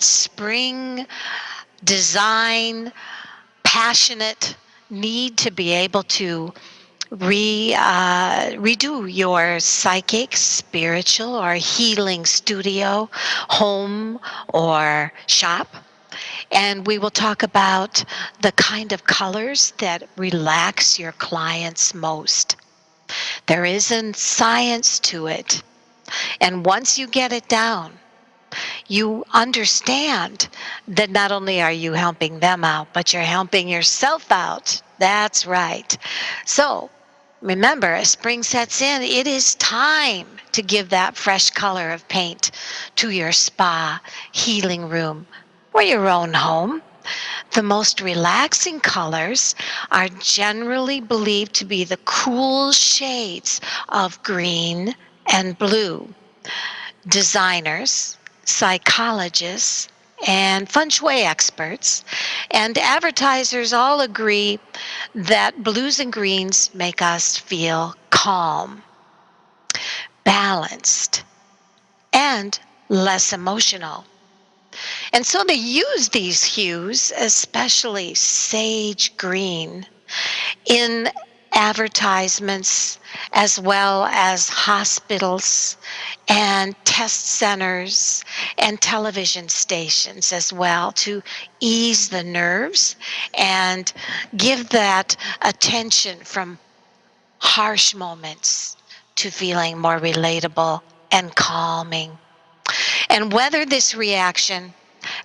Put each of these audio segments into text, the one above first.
spring design, passionate need to be able to redo your psychic, spiritual, or healing studio, home, or shop. And we will talk about the kind of colors that relax your clients most. There isn't science to it. And once you get it down, you understand that not only are you helping them out, but you're helping yourself out. That's right. So remember, as spring sets in, it is time to give that fresh color of paint to your spa, healing room, or your own home. The most relaxing colors are generally believed to be the cool shades of green and blue. Designers, psychologists, and feng shui experts and advertisers all agree that blues and greens make us feel calm, balanced, and less emotional. And so they use these hues, especially sage green, in advertisements as well as hospitals and test centers and television stations as well, to ease the nerves and give that attention from harsh moments to feeling more relatable and calming. And whether this reaction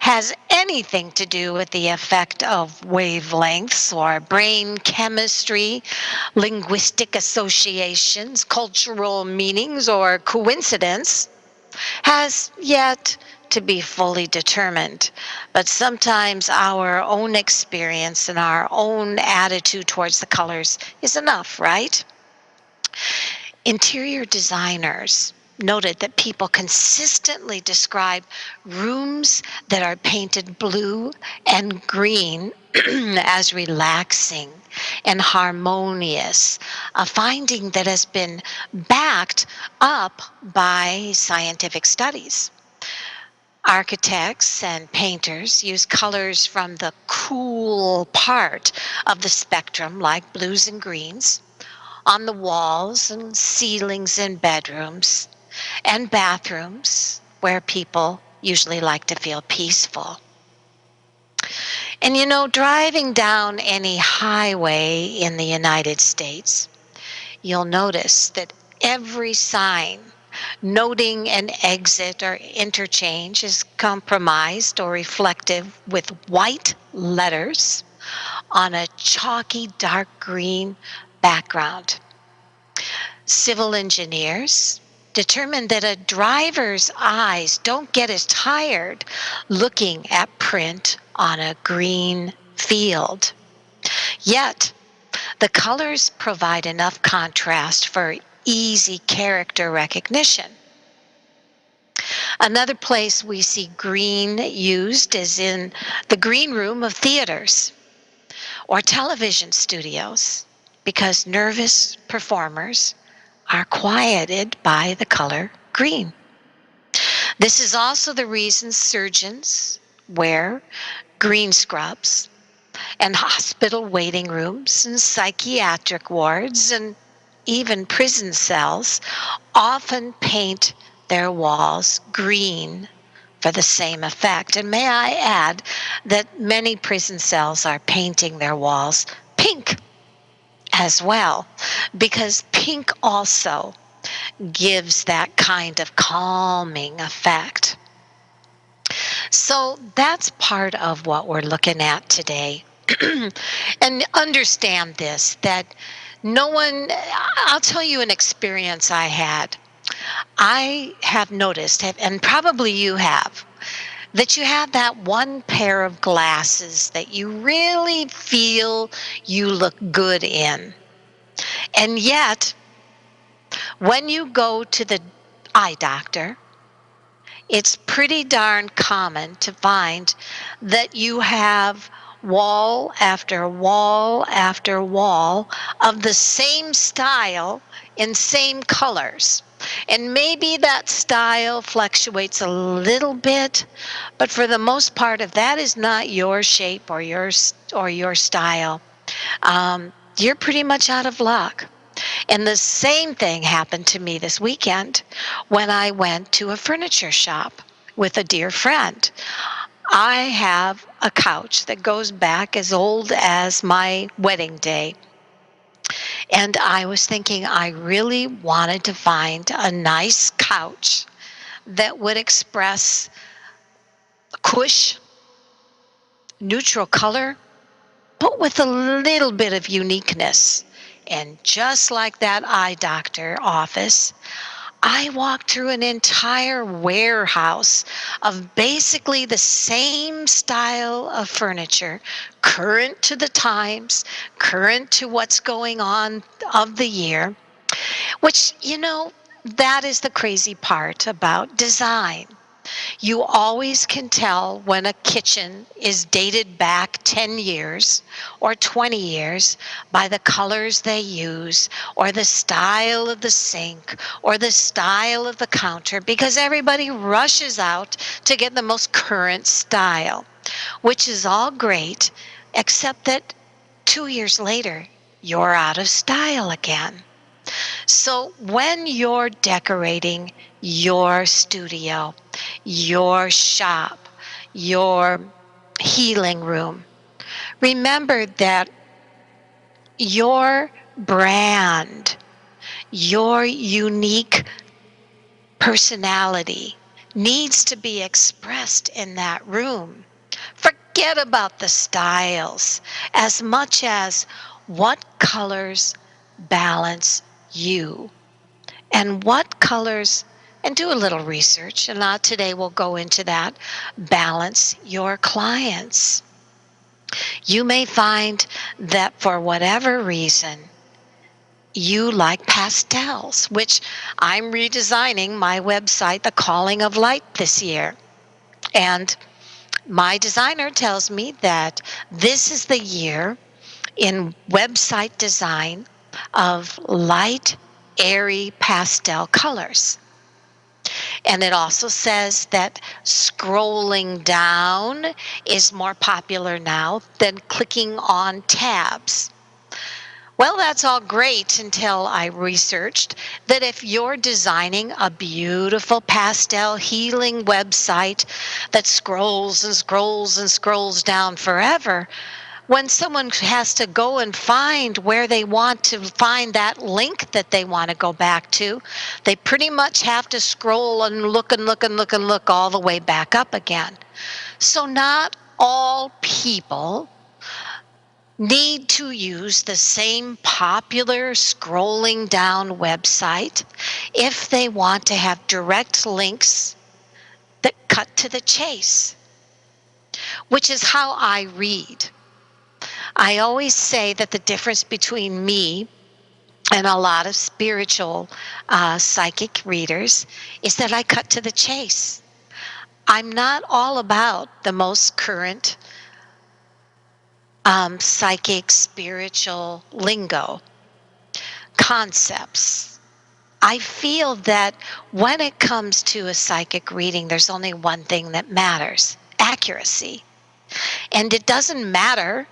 has anything to do with the effect of wavelengths or brain chemistry, linguistic associations, cultural meanings, or coincidence has yet to be fully determined. But sometimes our own experience and our own attitude towards the colors is enough, right? Interior designers noted that people consistently describe rooms that are painted blue and green as relaxing and harmonious, a finding that has been backed up by scientific studies. Architects and painters use colors from the cool part of the spectrum, like blues and greens, on the walls and ceilings in bedrooms and bathrooms where people usually like to feel peaceful. And you know, driving down any highway in the United States, you'll notice that every sign noting an exit or interchange is compromised or reflective with white letters on a chalky dark green background. Civil engineers determined that a driver's eyes don't get as tired looking at print on a green field. Yet, the colors provide enough contrast for easy character recognition. Another place we see green used is in the green room of theaters or television studios, because nervous performers are quieted by the color green. This is also the reason surgeons wear green scrubs, and hospital waiting rooms and psychiatric wards and even prison cells often paint their walls green for the same effect. And may I add that many prison cells are painting their walls pink as well, because pink also gives that kind of calming effect. So that's part of what we're looking at today. And understand this, that no one, I'll tell you an experience I had. I have noticed, and probably you have, that you have that one pair of glasses that you really feel you look good in. And yet, when you go to the eye doctor, it's pretty darn common to find that you have wall after wall after wall of the same style in same colors. And maybe that style fluctuates a little bit, but for the most part, if that is not your shape or your style, you're pretty much out of luck. And the same thing happened to me this weekend when I went to a furniture shop with a dear friend. I have a couch that goes back as old as my wedding day. And I was thinking I really wanted to find a nice couch that would express cush, neutral color, but with a little bit of uniqueness. And just like that eye doctor office, I walked through an entire warehouse of basically the same style of furniture, current to the times, current to what's going on of the year, which, that is the crazy part about design. You always can tell when a kitchen is dated back 10 years or 20 years by the colors they use or the style of the sink or the style of the counter, because everybody rushes out to get the most current style, which is all great, except that 2 years later, you're out of style again. So when you're decorating your studio, your shop, your healing room, remember that your brand, your unique personality needs to be expressed in that room. Forget about the styles as much as what colors balance you. And what colors, and do a little research, and not today we'll go into that, balance your clients. You may find that for whatever reason, you like pastels, which I'm redesigning my website, The Calling of Light, this year. And my designer tells me that this is the year in website design of light, airy pastel colors. And it also says that scrolling down is more popular now than clicking on tabs. Well, that's all great until I researched that if you're designing a beautiful pastel healing website that scrolls and scrolls and scrolls down forever, when someone has to go and find where they want to find that link that they want to go back to, they pretty much have to scroll and look and look and look and look all the way back up again. So not all people need to use the same popular scrolling down website if they want to have direct links that cut to the chase, which is how I read. I always say that the difference between me and a lot of spiritual psychic readers is that I cut to the chase. I'm not all about the most current psychic spiritual lingo concepts. I feel that when it comes to a psychic reading, there's only one thing that matters: accuracy. And it doesn't matter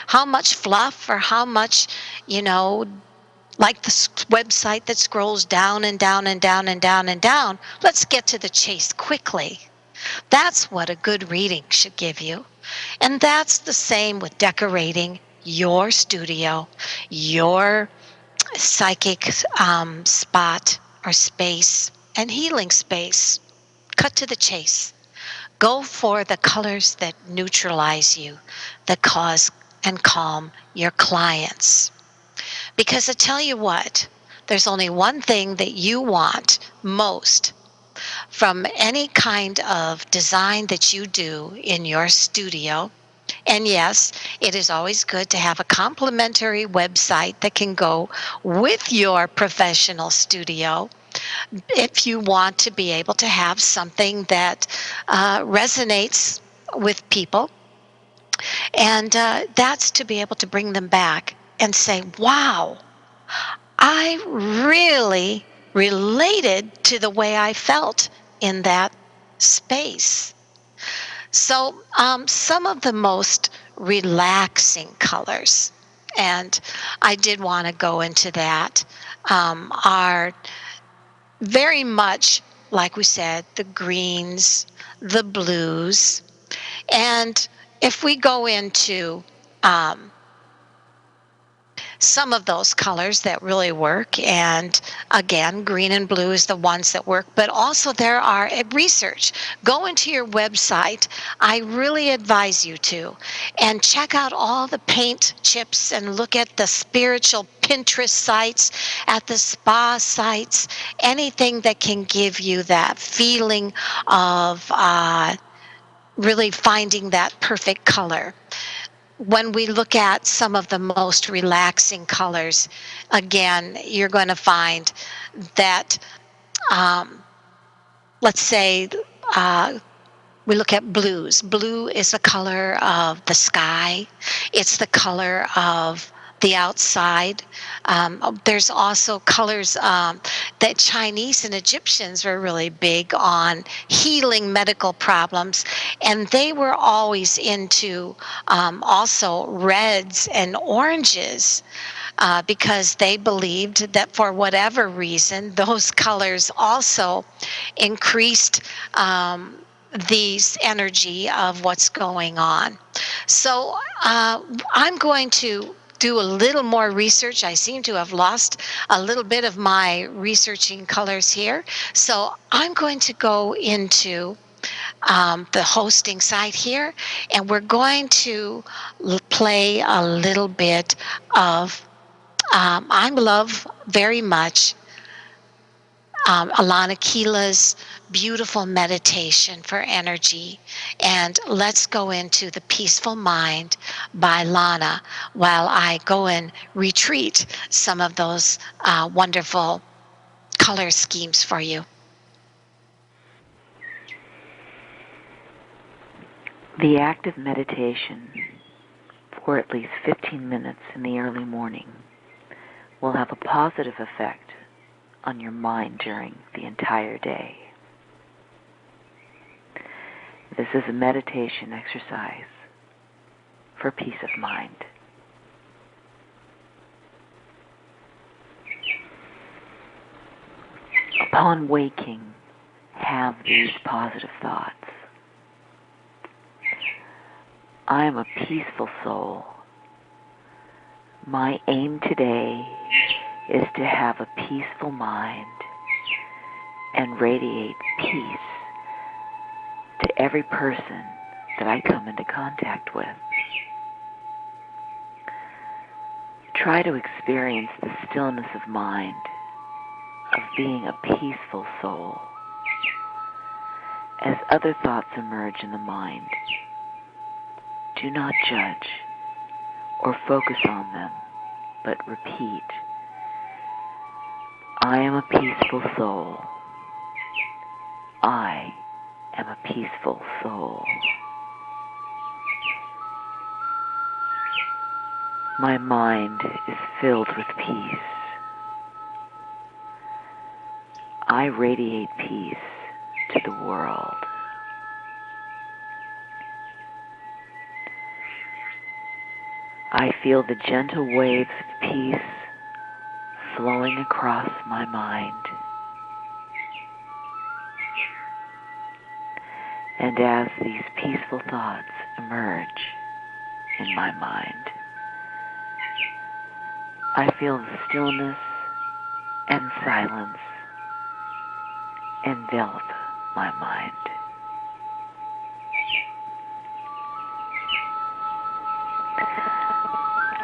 how much fluff or how much, like the website that scrolls down and down and down and down and down. Let's get to the chase quickly. That's what a good reading should give you. And that's the same with decorating your studio, your psychic spot or space and healing space. Cut to the chase. Go for the colors that neutralize you, that cause and calm your clients. Because I tell you what, there's only one thing that you want most from any kind of design that you do in your studio. And yes, it is always good to have a complimentary website that can go with your professional studio if you want to be able to have something that resonates with people. And that's to be able to bring them back and say, wow, I really related to the way I felt in that space. So, some of the most relaxing colors, and I did want to go into that, are very much, like we said, the greens, the blues. And if we go into um, some of those colors that really work, and again, green and blue is the ones that work, but also there are research. Go into your website. I really advise you to, and check out all the paint chips and look at the spiritual Pinterest sites, at the spa sites, anything that can give you that feeling of really finding that perfect color. When we look at some of the most relaxing colors, again, you're going to find that, um, let's say, uh, we look at blues. Blue is the color of the sky. It's the color of the outside. There's also colors that Chinese and Egyptians were really big on healing medical problems, and they were always into also reds and oranges. Because they believed that for whatever reason, those colors also increased the energy of what's going on. So I'm going to do a little more research. I seem to have lost a little bit of my researching colors here. So I'm going to go into the hosting site here, and we're going to play a little bit of I love very much Alana Keela's beautiful meditation for energy. And let's go into The Peaceful Mind by Lana while I go and retreat some of those wonderful color schemes for you. The act of meditation for at least 15 minutes in the early morning will have a positive effect on your mind during the entire day. This is a meditation exercise for peace of mind. Upon waking, have these positive thoughts. I am a peaceful soul. My aim today is to have a peaceful mind and radiate peace to every person that I come into contact with. Try to experience the stillness of mind, of being a peaceful soul. As other thoughts emerge in the mind, do not judge or focus on them, but repeat, I am a peaceful soul. I am a peaceful soul. My mind is filled with peace. I radiate peace to the world. I feel the gentle waves of peace flowing across my mind. And as these peaceful thoughts emerge in my mind, I feel the stillness and silence envelop my mind.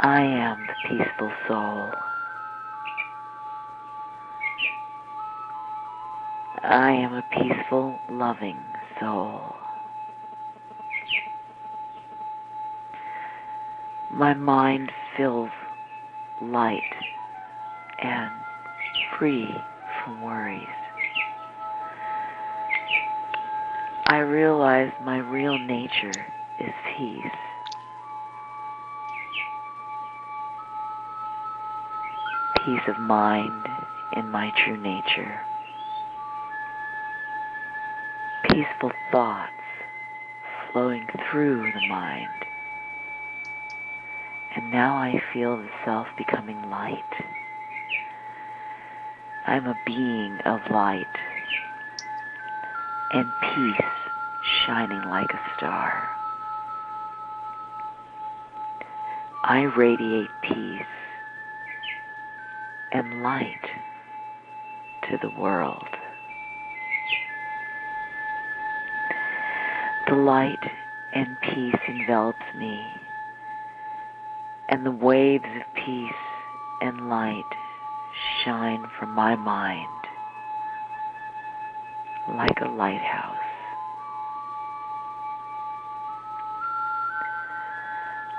I am the peaceful soul. I am a peaceful, loving soul. My mind feels light and free from worries. I realize my real nature is peace. peace of mind in my true nature. Peaceful thoughts flowing through the mind. And now I feel the self becoming light. I'm a being of light and peace shining like a star. I radiate peace and light to the world. The light and peace envelops me, and the waves of peace and light shine from my mind like a lighthouse.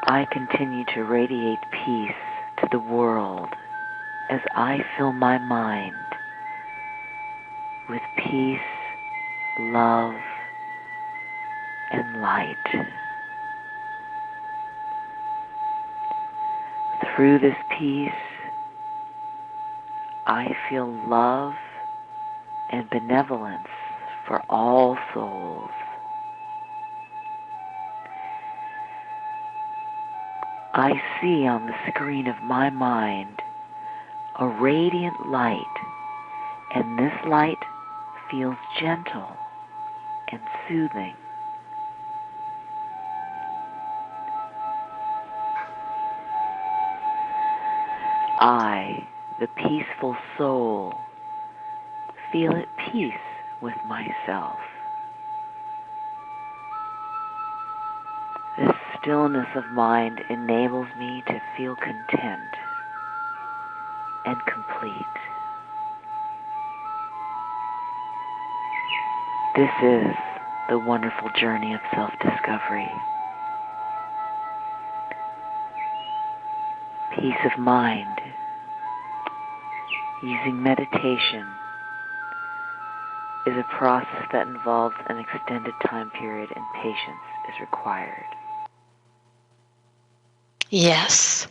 I continue to radiate peace to the world as I fill my mind with peace, love, and light. Through this peace, I feel love and benevolence for all souls. I see on the screen of my mind a radiant light, and this light feels gentle and soothing. I, the peaceful soul, feel at peace with myself. This stillness of mind enables me to feel content and complete. This is the wonderful journey of self-discovery. Peace of mind, using meditation, is a process that involves an extended time period, and patience is required. Yes.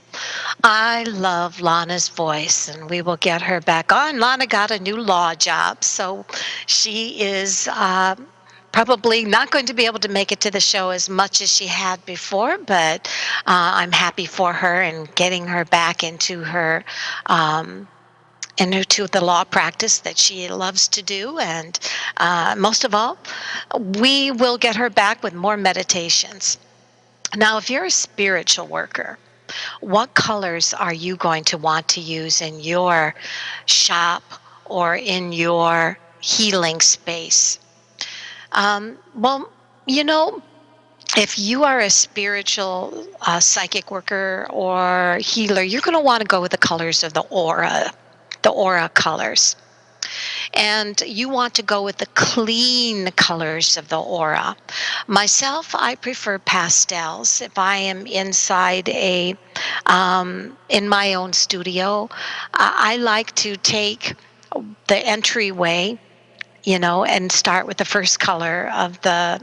I love Lana's voice, and we will get her back on. Lana got a new law job, so she is probably not going to be able to make it to the show as much as she had before, but I'm happy for her and getting her back into her into the law practice that she loves to do. And most of all, we will get her back with more meditations. Now, if you're a spiritual worker, what colors are you going to want to use in your shop or in your healing space? Well, you know, if you are a spiritual psychic worker or healer, you're going to want to go with the colors of the aura colors. And you want to go with the clean colors of the aura. Myself, I prefer pastels. If I am inside in my own studio, I like to take the entryway, and start with the first color of the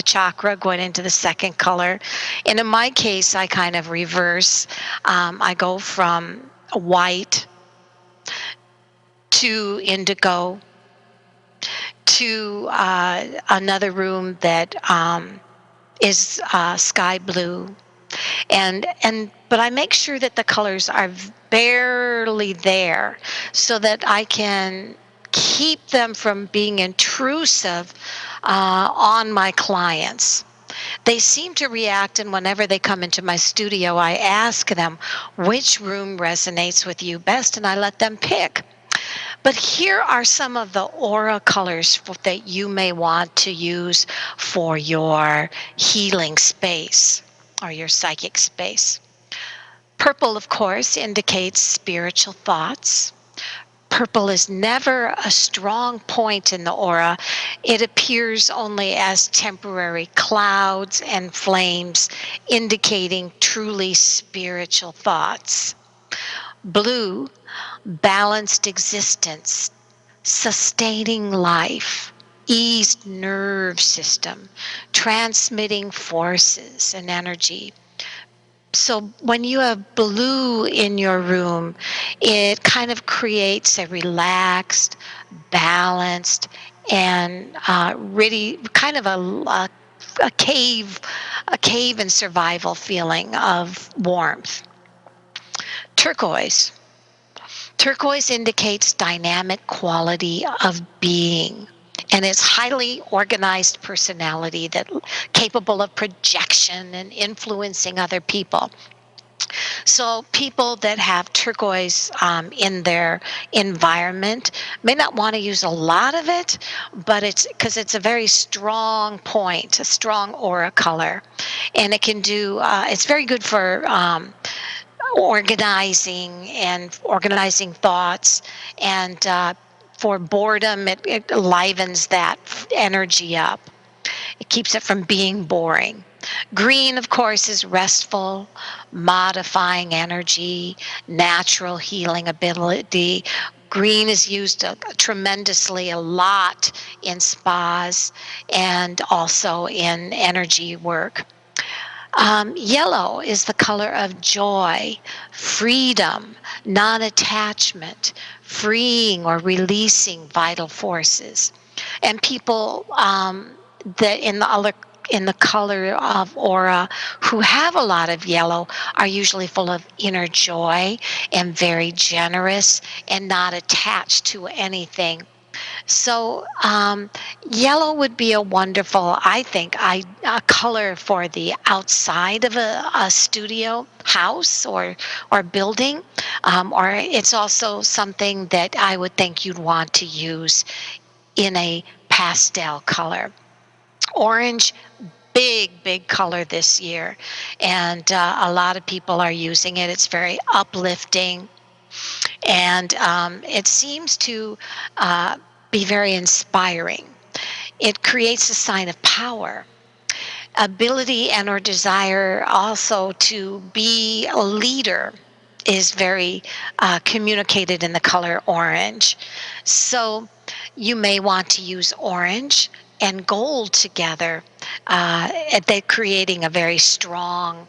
chakra, going into the second color. And in my case, I kind of reverse. I go from white to indigo to another room that is sky blue, but I make sure that the colors are barely there so that I can keep them from being intrusive on my clients. They seem to react, and whenever they come into my studio, I ask them which room resonates with you best, and I let them pick. But here are some of the aura colors that you may want to use for your healing space or your psychic space. Purple, of course, indicates spiritual thoughts. Purple is never a strong point in the aura. It appears only as temporary clouds and flames, indicating truly spiritual thoughts. Blue, balanced existence, sustaining life, eased nerve system, transmitting forces and energy. So when you have blue in your room, it kind of creates a relaxed, balanced, and really kind of a cave, a cave and survival feeling of warmth. Turquoise. Turquoise indicates dynamic quality of being, and it's highly organized personality that capable of projection and influencing other people. So people that have turquoise in their environment may not want to use a lot of it, but it's because it's a very strong point, a strong aura color, and it can do. It's very good for organizing thoughts, and for boredom, it livens that energy up. It keeps it from being boring. Green, of course, is restful, modifying energy, natural healing ability. Green is used tremendously a lot in spas and also in energy work. Yellow is the color of joy, freedom, non attachment, freeing or releasing vital forces. And people that in the color of aura who have a lot of yellow are usually full of inner joy and very generous and not attached to anything. So, yellow would be a wonderful, I think, a color for the outside of a studio house or building, or it's also something that I would think you'd want to use in a pastel color. Orange, big color this year, and a lot of people are using it. It's very uplifting, and it seems to be very inspiring. It creates a sign of power, ability, and or desire also to be a leader is very communicated in the color orange. So you may want to use orange and gold together, they're creating a very strong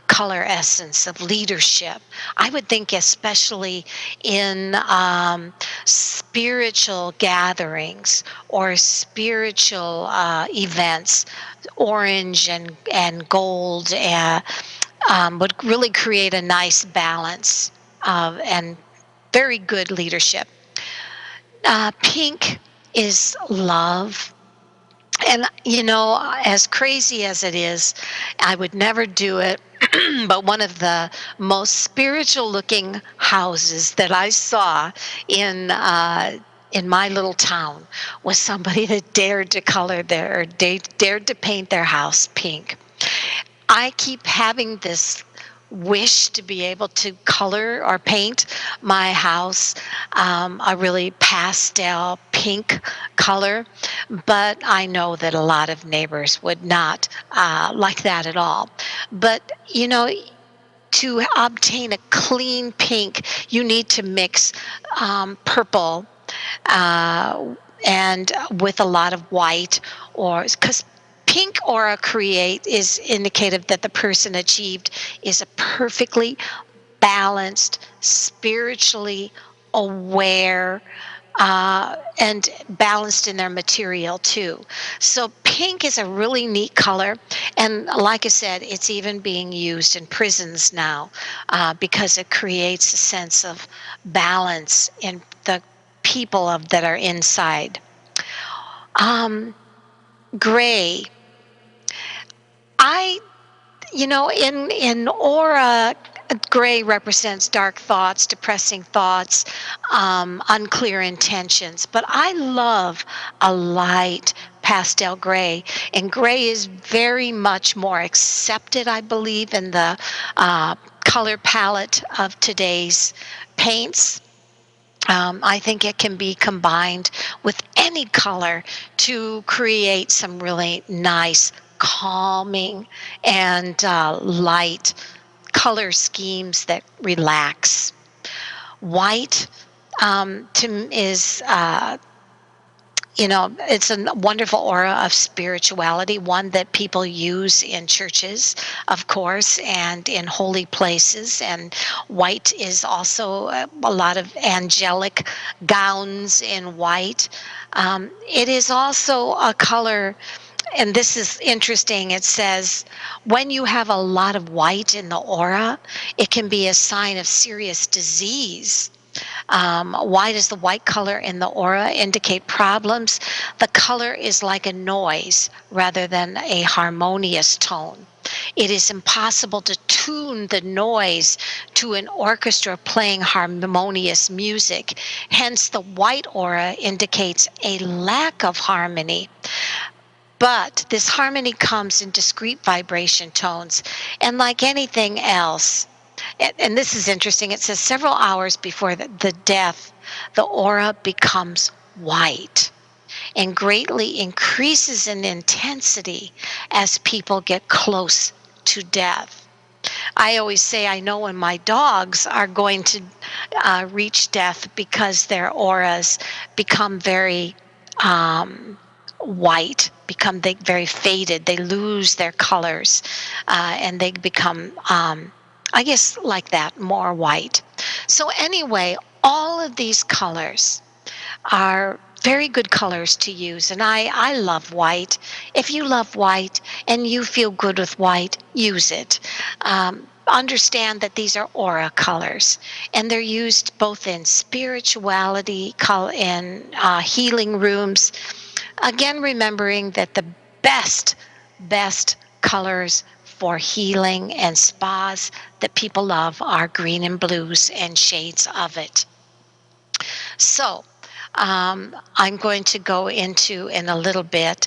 color essence of leadership. I would think, especially in spiritual gatherings or spiritual events, orange and gold would really create a nice balance and very good leadership. Pink is love. And, as crazy as it is, I would never do it. But one of the most spiritual looking houses that I saw in my little town was somebody that dared to color their, or dared to paint their house pink. I keep having this wish to be able to color or paint my house a really pastel pink color, but I know that a lot of neighbors would not like that at all. But to obtain a clean pink, you need to mix purple uh, and with a lot of white, or because pink aura create is indicative that the person achieved is a perfectly balanced, spiritually aware, and balanced in their material too. So pink is a really neat color, and like I said, it's even being used in prisons now because it creates a sense of balance in the people that are inside. Um, Gray, I in aura, gray represents dark thoughts, depressing thoughts, unclear intentions, but I love a light pastel gray, and gray is very much more accepted, I believe, in the color palette of today's paints. I think it can be combined with any color to create some really nice, calming, and light color schemes that relax. White is It's a wonderful aura of spirituality, one that people use in churches, of course, and in holy places. And white is also a lot of angelic gowns in white. It is also a color, and this is interesting. It says when you have a lot of white in the aura, it can be a sign of serious disease. Why does the white color in the aura indicate problems? The color is like a noise rather than a harmonious tone. It is impossible to tune the noise to an orchestra playing harmonious music. Hence, the white aura indicates a lack of harmony. But this harmony comes in discrete vibration tones. And like anything else, and this is interesting, it says several hours before the death, the aura becomes white and greatly increases in intensity as people get close to death. I always say I know when my dogs are going to reach death because their auras become very white, become very faded. They lose their colors, and they become, I guess, like that, more white. So anyway, all of these colors are very good colors to use. And I love white. If you love white and you feel good with white, use it. Understand that these are aura colors, and they're used both in spirituality, in healing rooms. Again, remembering that the best colors for healing and spas that people love are green and blues and shades of it. So, I'm going to go into in a little bit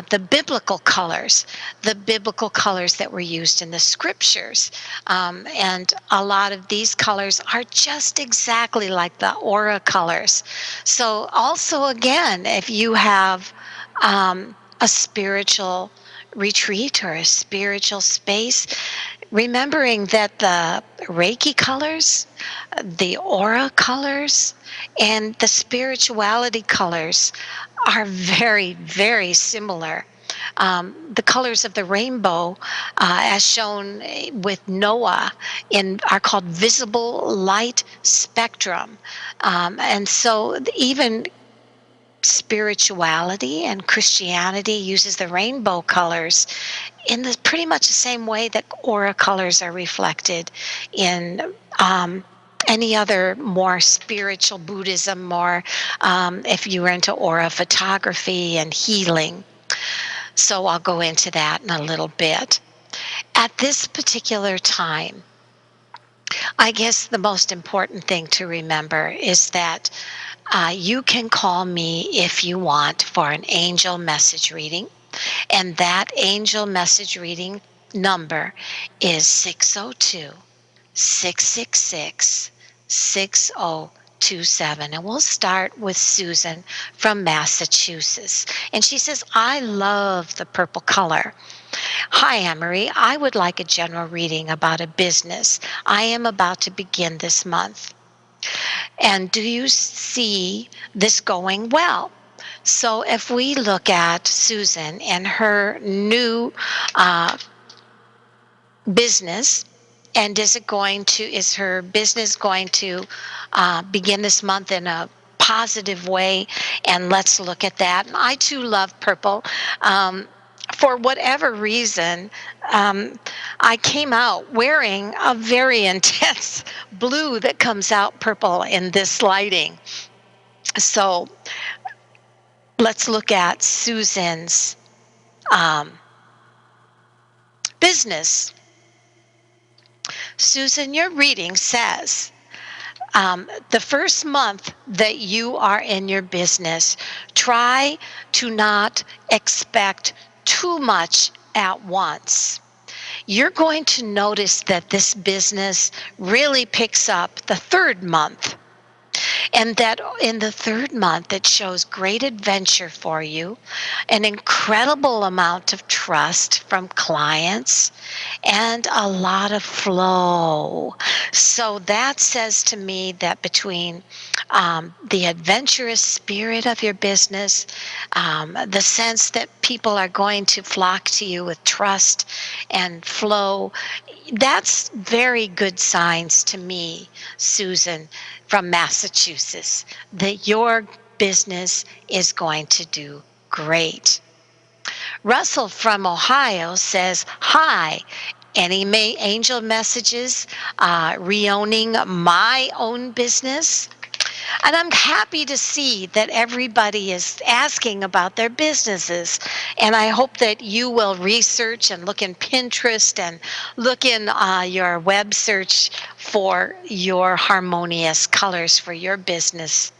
the biblical colors that were used in the scriptures. And a lot of these colors are just exactly like the aura colors. So, also, again, if you have a spiritual retreat or a spiritual space, remembering that the Reiki colors, the aura colors, and the spirituality colors are very, very similar. The colors of the rainbow, as shown with Noah, are called visible light spectrum. And so even spirituality and Christianity uses the rainbow colors in pretty much the same way that aura colors are reflected in any other more spiritual Buddhism, or if you were into aura photography and healing. So I'll go into that in a little bit. At this particular time, I guess the most important thing to remember is that you can call me if you want for an angel message reading. And that angel message reading number is 602 666 6027. And we'll start with Susan from Massachusetts. And she says, I love the purple color. Hi, Anne-Marie. I would like a general reading about a business I am about to begin this month. And do you see this going well? So if we look at Susan and her new business, and is her business going to begin this month in a positive way? And let's look at that. And I too love purple. For whatever reason, I came out wearing a very intense blue that comes out purple in this lighting. So let's look at Susan's business. Susan, your reading says the first month that you are in your business, try to not expect too much at once. You're going to notice that this business really picks up the third month. And that in the third month, it shows great adventure for you, an incredible amount of trust from clients, and a lot of flow. So that says to me that between the adventurous spirit of your business, the sense that people are going to flock to you with trust and flow, that's very good signs to me, Susan, from Massachusetts, that your business is going to do great. Russell from Ohio says, hi, any angel messages re-owning my own business? And I'm happy to see that everybody is asking about their businesses. And I hope that you will research and look in Pinterest and look in your web search for your harmonious colors for your business.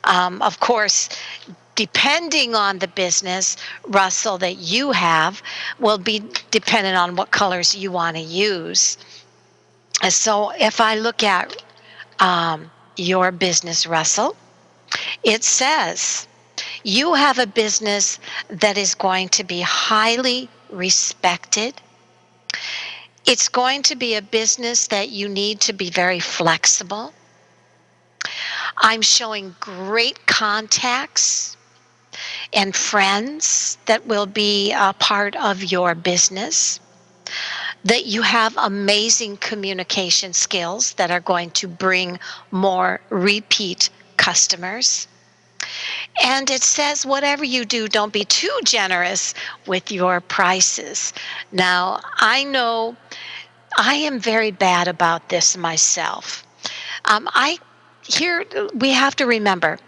Of course, depending on the business, Russell, that you have, will be dependent on what colors you want to use. So if I look at your business, Russell, it says you have a business that is going to be highly respected. It's going to be a business that you need to be very flexible. I'm showing great contacts and friends that will be a part of your business, that you have amazing communication skills that are going to bring more repeat customers. And it says, whatever you do, don't be too generous with your prices. Now, I know I am very bad about this myself. I here we have to remember,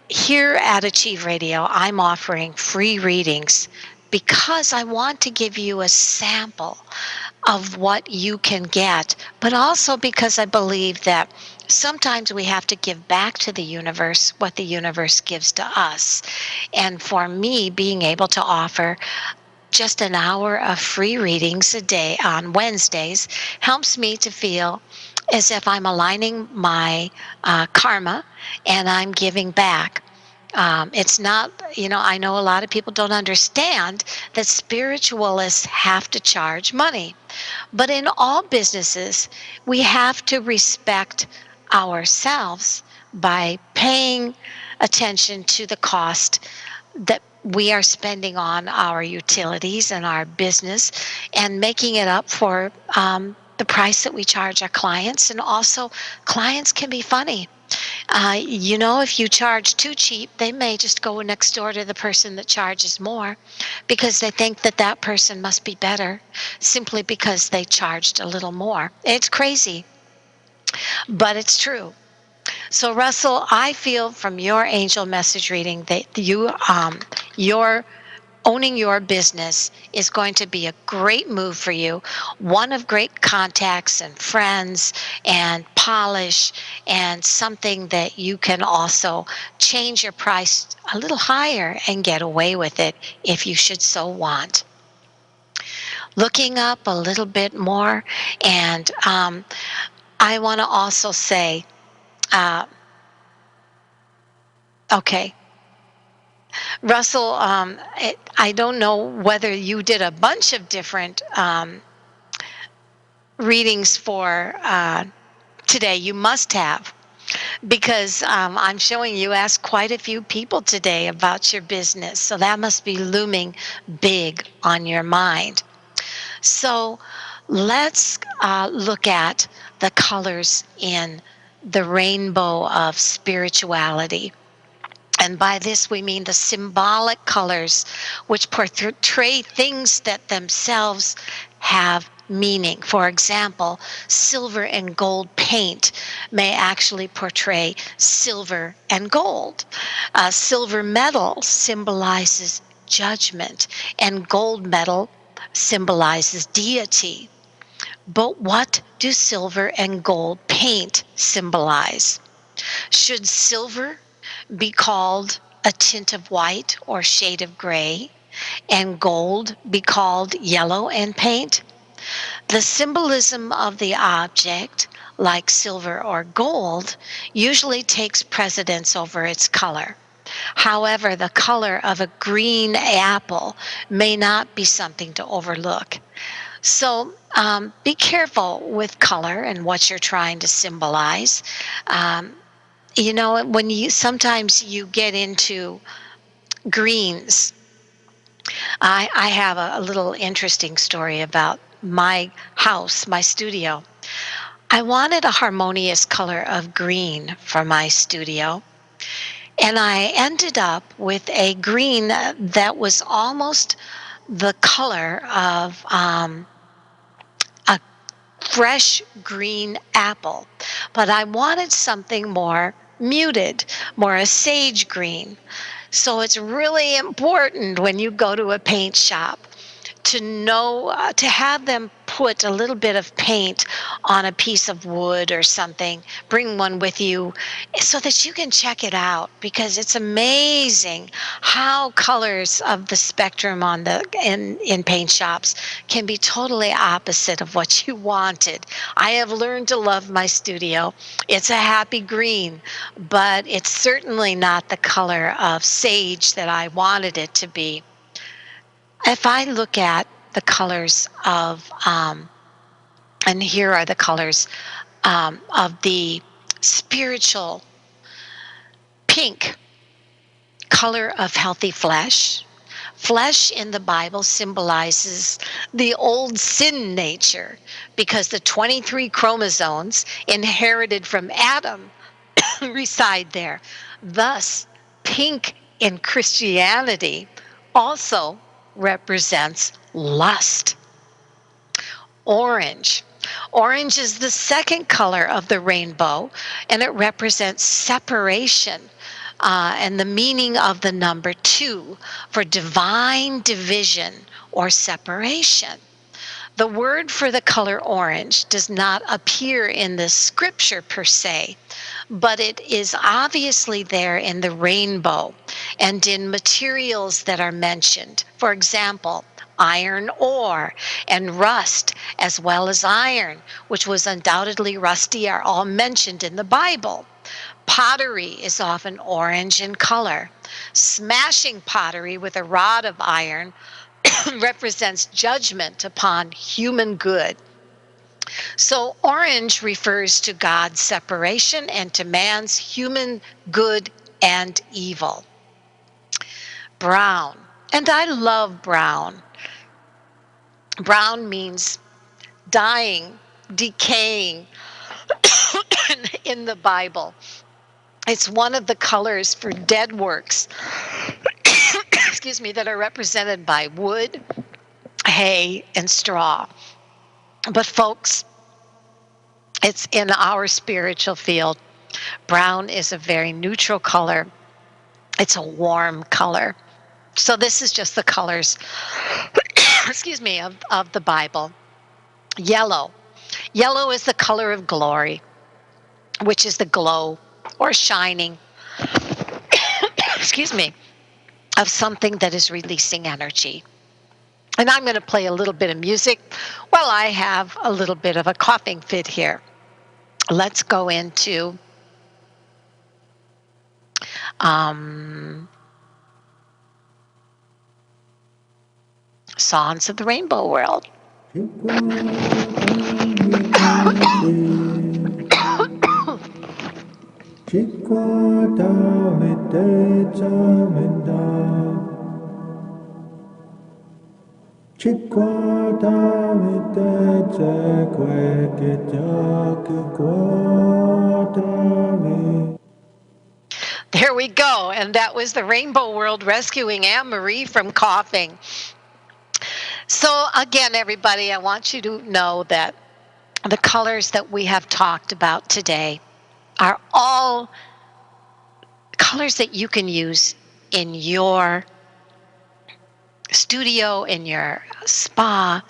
here at Achieve Radio, I'm offering free readings because I want to give you a sample of what you can get, but also because I believe that sometimes we have to give back to the universe what the universe gives to us. And for me, being able to offer just an hour of free readings a day on Wednesdays helps me to feel as if I'm aligning my karma and I'm giving back. It's not, I know a lot of people don't understand that spiritualists have to charge money. But in all businesses, we have to respect ourselves by paying attention to the cost that we are spending on our utilities and our business, and making it up for the price that we charge our clients. And also, clients can be funny. If you charge too cheap, they may just go next door to the person that charges more because they think that that person must be better simply because they charged a little more. It's crazy, but it's true. So, Russell, I feel from your angel message reading that your owning your business is going to be a great move for you, one of great contacts and friends and polish, and something that you can also change your price a little higher and get away with it if you should so want. Looking up a little bit more, and I want to also say, uh, okay, Russell, I don't know whether you did a bunch of different readings for today. You must have, because I'm showing you asked quite a few people today about your business. So that must be looming big on your mind. So let's look at the colors in the rainbow of spirituality. And by this we mean the symbolic colors which portray things that themselves have meaning. For example, silver and gold paint may actually portray silver and gold. Silver metal symbolizes judgment, and gold metal symbolizes deity. But what do silver and gold paint symbolize? Should silver be called a tint of white or shade of gray, and gold be called yellow in paint? The symbolism of the object like silver or gold, usually takes precedence over its color. However, the color of a green apple may not be something to overlook. So be careful with color and what you're trying to symbolize. Um, when you sometimes you get into greens. I have a little interesting story about my house, my studio. I wanted a harmonious color of green for my studio, and I ended up with a green that was almost the color of a fresh green apple. But I wanted something more muted, more a sage green. So it's really important when you go to a paint shop to know, to have them put a little bit of paint on a piece of wood or something. Bring one with you so that you can check it out, because it's amazing how colors of the spectrum on the in paint shops can be totally opposite of what you wanted. I have learned to love my studio. It's a happy green, but it's certainly not the color of sage that I wanted it to be. If I look at the colors of, and here are the colors of the spiritual pink, color of healthy flesh. Flesh in the Bible symbolizes the old sin nature, because the 23 chromosomes inherited from Adam reside there. Thus, pink in Christianity also represents lust. Orange. Orange is the second color of the rainbow, and it represents separation. And the meaning of the number 2 for divine division or separation. The word for the color orange does not appear in the scripture per se, but it is obviously there in the rainbow and in materials that are mentioned. For example, iron ore and rust, as well as iron, which was undoubtedly rusty, are all mentioned in the Bible. Pottery is often orange in color. Smashing pottery with a rod of iron represents judgment upon human good. So orange refers to God's separation and to man's human good and evil. Brown. And I love brown. Brown means dying, decaying in the Bible. It's one of the colors for dead works, excuse me, that are represented by wood, hay, and straw. But folks, it's in our spiritual field. Brown is a very neutral color. It's a warm color. So this is just the colors, excuse me, of the Bible. Yellow. Yellow is the color of glory, which is the glow or shining, excuse me, of something that is releasing energy. And I'm going to play a little bit of music while I have a little bit of a coughing fit here. Let's go into Songs of the Rainbow World. There we go. And that was the Rainbow World rescuing Anne-Marie from coughing. So again, everybody, I want you to know that the colors that we have talked about today are all colors that you can use in your studio, in your spa.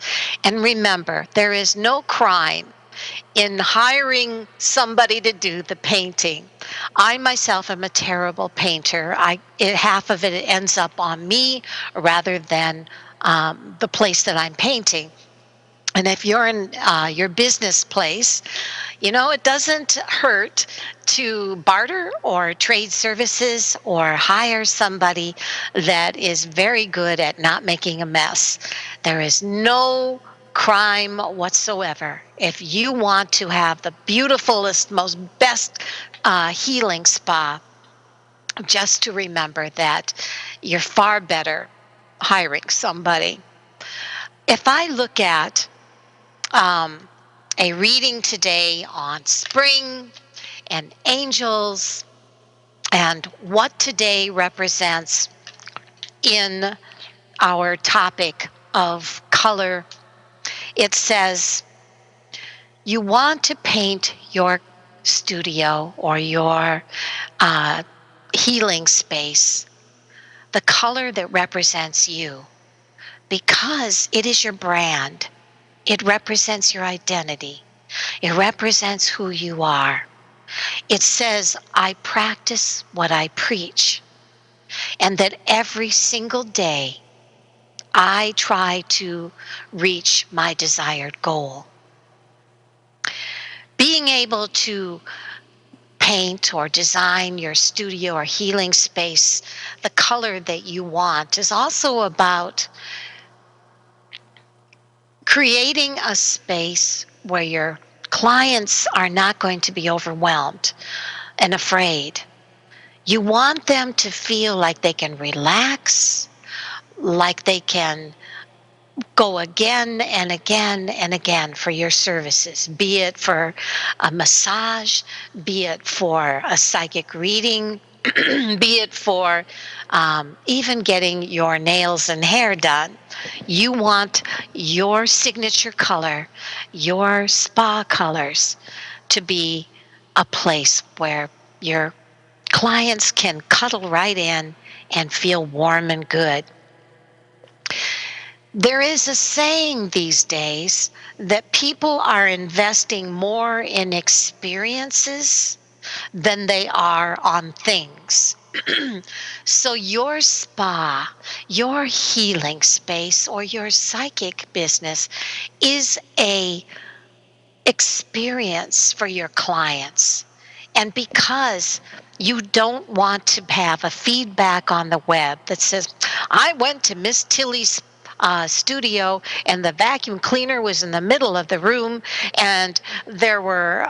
And remember, there is no crime in hiring somebody to do the painting. I myself am a terrible painter. Half of it ends up on me rather than the place that I'm painting. And if you're in your business place, it doesn't hurt to barter or trade services or hire somebody that is very good at not making a mess. There is no crime whatsoever. If you want to have the beautifulest, most best healing spa, just to remember that you're far better hiring somebody. If I look at a reading today on spring and angels and what today represents in our topic of color, it says you want to paint your studio or your healing space the color that represents you, because it is your brand. It represents your identity. It represents who you are. It says, I practice what I preach, and that every single day I try to reach my desired goal. Being able to paint or design your studio or healing space the color that you want is also about creating a space where your clients are not going to be overwhelmed and afraid. You want them to feel like they can relax, like they can go again and again and again for your services, be it for a massage, be it for a psychic reading, be it for even getting your nails and hair done. You want your signature color, your spa colors, to be a place where your clients can cuddle right in and feel warm and good. There is a saying these days that people are investing more in experiences than they are on things. So your spa, your healing space, or your psychic business is a experience for your clients. And because you don't want to have a feedback on the web that says, I went to Miss Tilly's studio and the vacuum cleaner was in the middle of the room and there were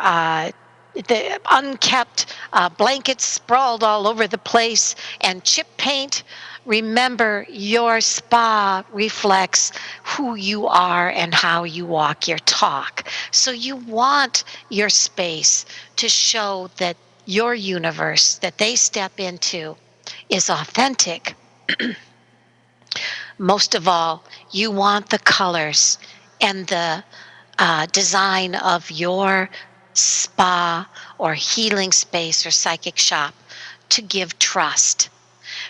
the unkept blankets sprawled all over the place and chip paint. Remember, your spa reflects who you are and how you walk your talk. So you want your space to show that your universe that they step into is authentic. Most of all, you want the colors and the design of your spa or healing space or psychic shop to give trust.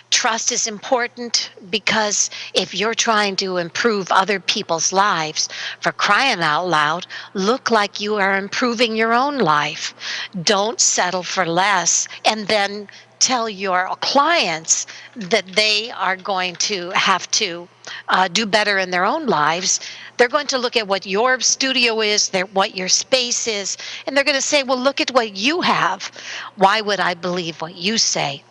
Trust is important because if you're trying to improve other people's lives, for crying out loud, look like you are improving your own life. Don't settle for less and then tell your clients that they are going to have to do better in their own lives. They're going to look at what your studio is, what your space is, and they're going to say, well, look at what you have. Why would I believe what you say?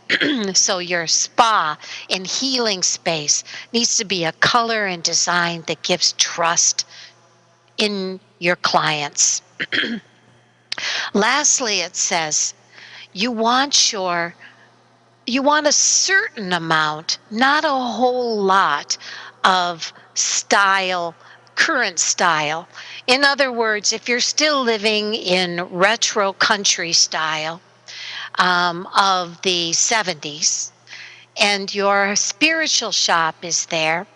So your spa and healing space needs to be a color and design that gives trust in your clients. Lastly, it says you want a certain amount, not a whole lot of style, current style. In other words, if you're still living in retro country style of the 70s and your spiritual shop is there,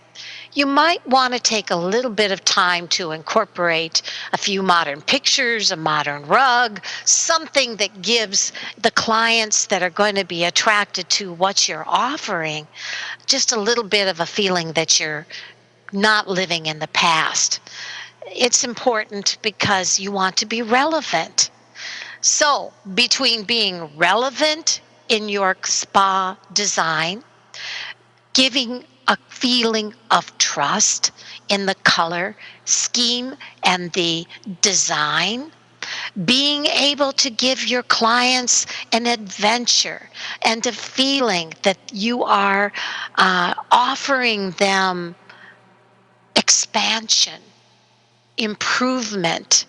you might want to take a little bit of time to incorporate a few modern pictures, a modern rug, something that gives the clients that are going to be attracted to what you're offering just a little bit of a feeling that you're not living in the past. It's important because you want to be relevant. So, between being relevant in your spa design, giving a feeling of trust in the color scheme and the design, being able to give your clients an adventure and a feeling that you are offering them expansion, improvement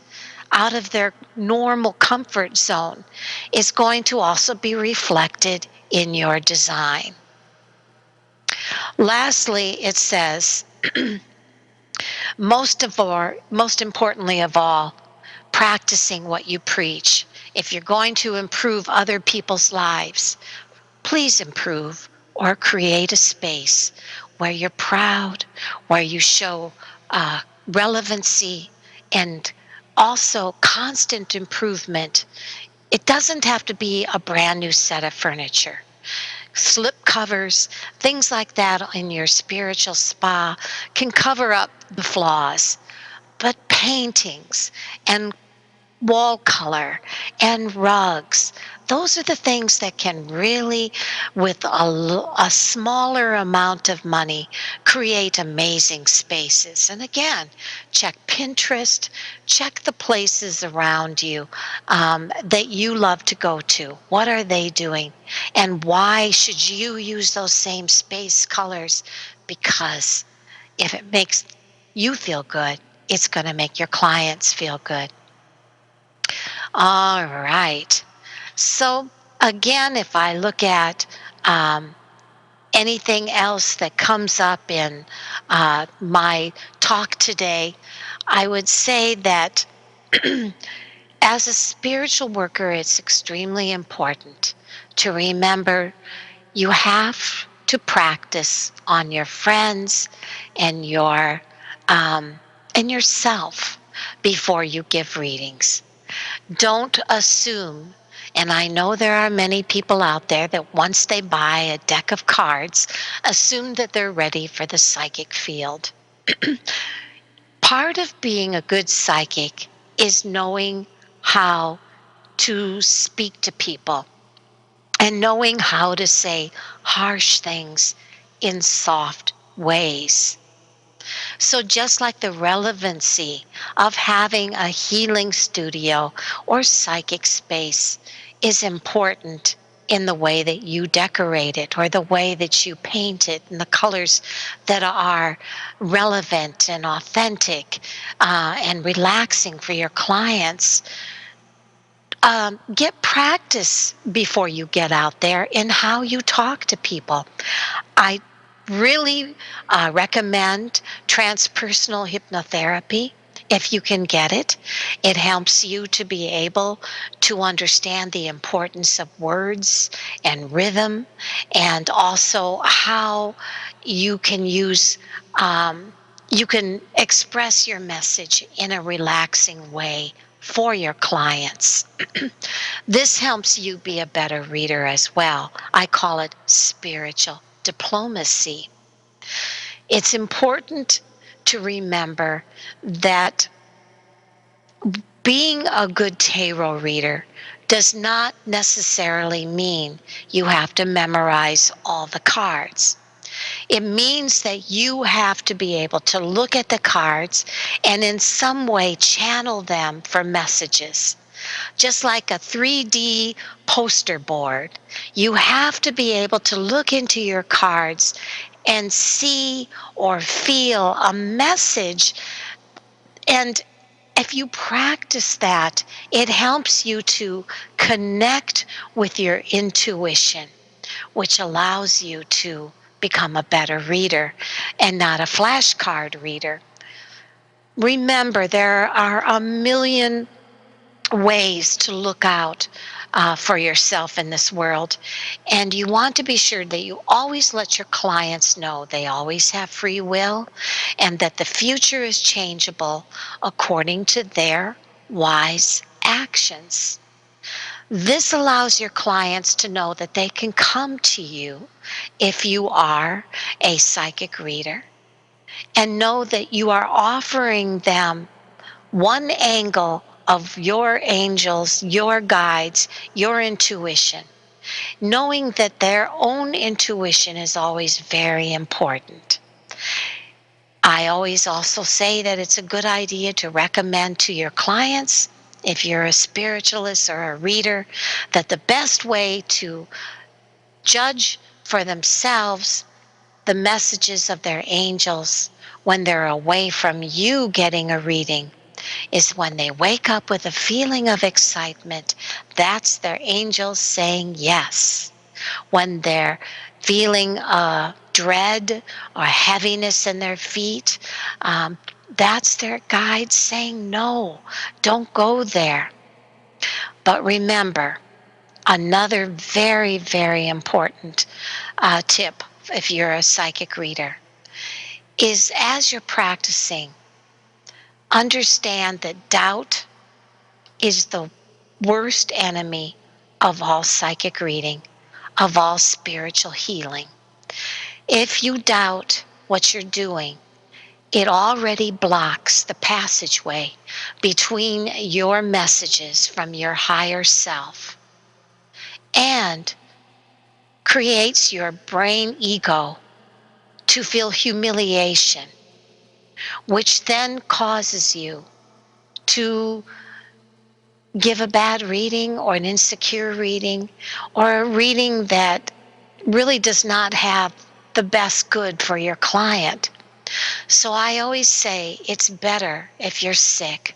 out of their normal comfort zone is going to also be reflected in your design. Lastly, it says, most importantly of all, practicing what you preach. If you're going to improve other people's lives, please improve or create a space where you're proud, where you show relevancy and also constant improvement. It doesn't have to be a brand new set of furniture. Slip covers, things like that in your spiritual spa can cover up the flaws. But paintings and wall color and rugs, those are the things that can really, with a smaller amount of money, create amazing spaces. And again, check Pinterest, check the places around you that you love to go to. What are they doing? And why should you use those same space colors? Because if it makes you feel good, it's going to make your clients feel good. All right. So, again, if I look at anything else that comes up in my talk today, I would say that as a spiritual worker, it's extremely important to remember you have to practice on your friends and and yourself before you give readings. Don't assume, and I know there are many people out there that once they buy a deck of cards, assume that they're ready for the psychic field. Part of being a good psychic is knowing how to speak to people and knowing how to say harsh things in soft ways. So, just like the relevancy of having a healing studio or psychic space is important in the way that you decorate it or the way that you paint it and the colors that are relevant and authentic and relaxing for your clients, get practice before you get out there in how you talk to people. I really recommend transpersonal hypnotherapy if you can get it. It helps you to be able to understand the importance of words and rhythm, and also how you can you can express your message in a relaxing way for your clients. This helps you be a better reader as well. I call it spiritual diplomacy. It's important to remember that being a good tarot reader does not necessarily mean you have to memorize all the cards. It means that you have to be able to look at the cards and in some way channel them for messages. Just like a 3D poster board, you have to be able to look into your cards and see or feel a message. And if you practice that, it helps you to connect with your intuition, which allows you to become a better reader and not a flashcard reader. Remember, there are a million ways to look out for yourself in this world. And you want to be sure that you always let your clients know they always have free will and that the future is changeable according to their wise actions. This allows your clients to know that they can come to you if you are a psychic reader and know that you are offering them one angle of your angels, your guides, your intuition. knowing that their own intuition is always very important. I always also say that it's a good idea to recommend to your clients, if you're a spiritualist or a reader, that the best way to judge for themselves the messages of their angels when they're away from you getting a reading is when they wake up with a feeling of excitement. That's their angels saying yes. When they're feeling dread or heaviness in their feet, that's their guide saying no, don't go there. But remember, another very, very important tip, if you're a psychic reader, is as you're practicing, understand that doubt is the worst enemy of all psychic reading, of all spiritual healing. If you doubt what you're doing, it already blocks the passageway between your messages from your higher self and creates your brain ego to feel humiliation, which then causes you to give a bad reading or an insecure reading or a reading that really does not have the best good for your client. So I always say it's better if you're sick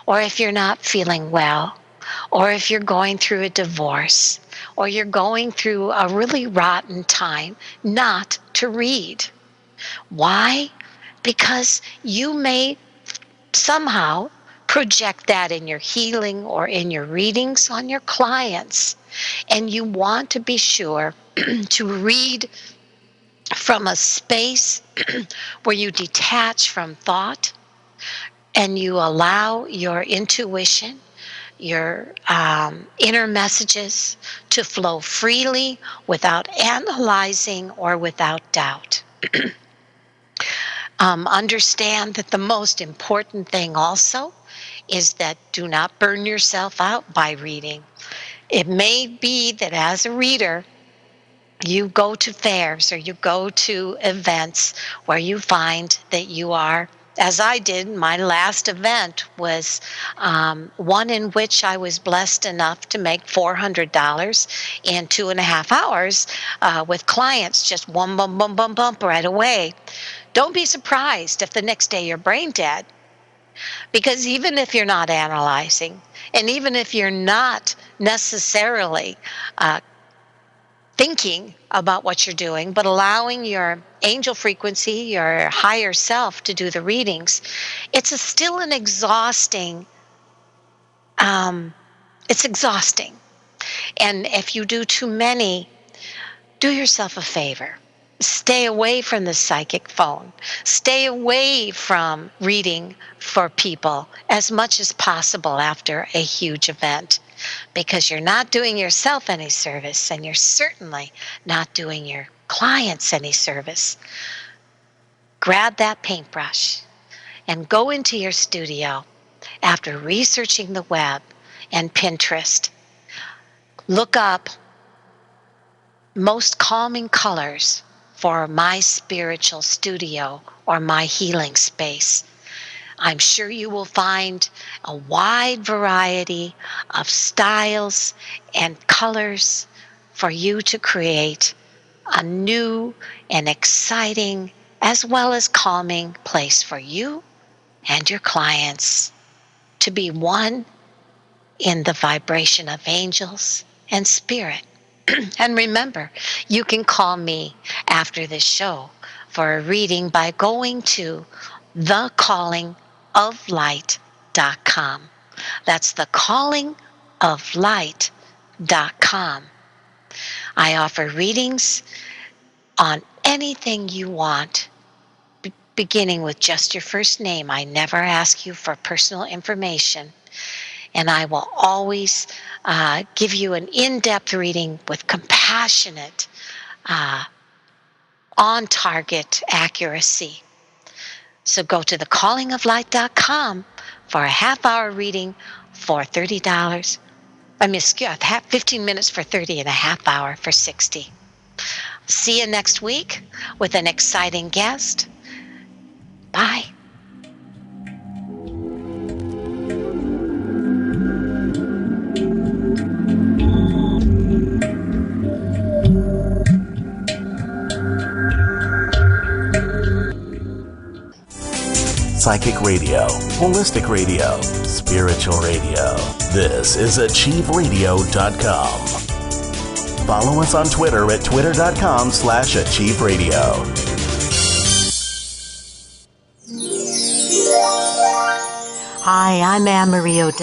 or if you're not feeling well or if you're going through a divorce or you're going through a really rotten time not to read. Why? Because you may somehow project that in your healing or in your readings on your clients. And you want to be sure to read from a space where you detach from thought and you allow your intuition, your inner messages to flow freely without analyzing or without doubt. Understand that the most important thing also is that do not burn yourself out by reading. It may be that as a reader, you go to fairs or you go to events where you find that you are, as I did. My last event was one in which I was blessed enough to make $400 in 2.5 hours with clients, just one bump, bump, bump, bump right away. Don't be surprised if the next day you're brain dead, because even if you're not analyzing, and even if you're not necessarily thinking about what you're doing, but allowing your angel frequency, your higher self to do the readings, still an exhausting, it's exhausting. And if you do too many, do yourself a favor. Stay away from the psychic phone. Stay away from reading for people as much as possible after a huge event, because you're not doing yourself any service and you're certainly not doing your clients any service. Grab that paintbrush and go into your studio after researching the web and Pinterest. Look up most calming colors for my spiritual studio or my healing space. I'm sure you will find a wide variety of styles and colors for you to create a new and exciting as well as calming place for you and your clients to be one in the vibration of angels and spirit. And remember, you can call me after this show for a reading by going to thecallingoflight.com. That's thecallingoflight.com. I offer readings on anything you want, beginning with just your first name. I never ask you for personal information. And I will always give you an in-depth reading with compassionate, on-target accuracy. So go to thecallingoflight.com for a half-hour reading for $30. I mean, 15 minutes for 30 and a half hour for 60. See you next week with an exciting guest. Bye. Psychic radio, holistic radio, spiritual radio. This is achieveradio.com. Follow us on Twitter at twitter.com/achieveradio. Hi, I'm Anne Marie O'Dell.